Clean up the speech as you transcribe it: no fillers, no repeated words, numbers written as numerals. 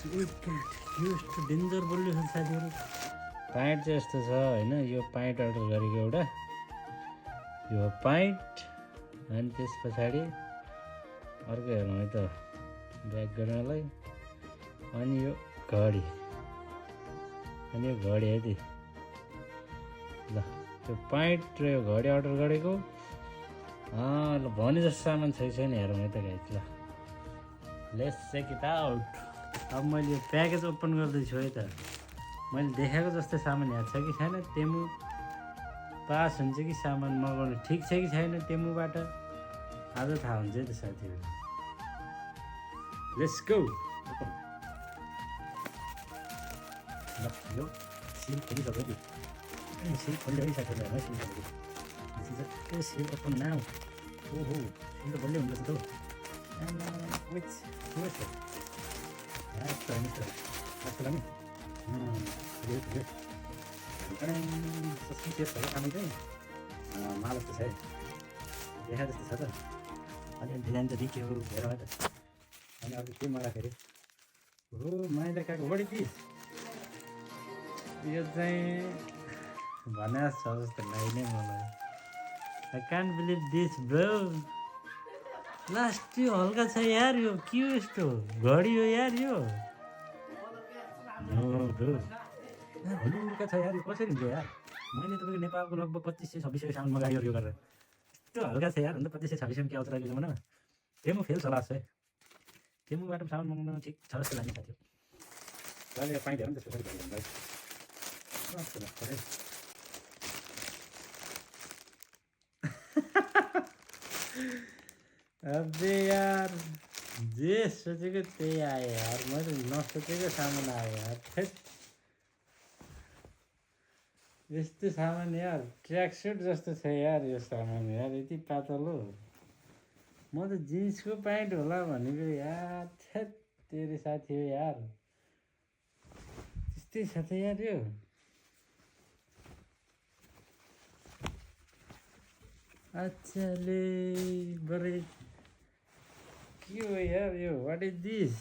यो यस्तो डेन्जर बलियो छ साथीहरू। पाइन्ट चाहिँ यस्तो छ होइन, यो पाइन्ट अर्डर गरेको एउटा, यो पाइन्ट। अनि त्यस पछाडि अर्को हेरौँ है त ब्याक गर्नलाई। अनि यो घडी, अनि यो घडी है ती ल। त्यो पाइन्ट र यो घडी अर्डर गरेको ल भने जस्तो सामान छैन हेरौँ है त गाइस ल। Let's check it out. अब मैले यो प्याकेज ओपन गर्दैछु है त। मैले देखाएको जस्तै सामान यहाँ छ कि छैन, टेमु पास हुन्छ कि सामान मगाउनु ठिक छ कि छैन टेमुबाट आज थाहा हुन्छ है त साथीहरू। Let's go. ल यो सिल खोलिसक्यो कि सिल खोलिसक्यो साथीहरू, सिल खोलेको सिल ओपन नाउ। ओहो सिल त बलियो हुन्छ त सामान चाहिँ माल जस्तो छ है, देखा जस्तो छ त। अनि डिजाइन त देखियो हेर है त। अनि अर्को के मगाएको हो मैले काको बढी पिस, यो चाहिँ भने छ जस्तो लाग्ने मलाई। I can't believe this bro. Last यो हल्का छ यार, यो के हो यस्तो घडी हो यार यो। हल्का छ यार, यो कसरी हुन्छ यार। मैले तपाईँको नेपालको लगभग 2500-2600 सामान मगायो यो गरेर, यस्तो हल्का छ यार। अन्त 2500-2600 के आउँछ अहिले जमाना। टेमु फेल छ लास्ट है, टेमुबाट सामान मगाउनु ठिक छ जस्तो लाग्ने साथी। अहिले पाइन्ट हेरौँ त्यसको लागि अबे यार जे सोचेको त्यही आयो यार, मैले नसोचेको सामान आयो यार। यस्तो सामान यार, ट्र्याकसुट जस्तो छ यार यो सामान यार, यति पातलो। म त जिन्सको प्यान्ट होला भनेको यार। थेट तेरो साथी हो यार, त्यस्तै छ त यार यो। अच्छाले बरे के हो यार यो, वाट इज दिस।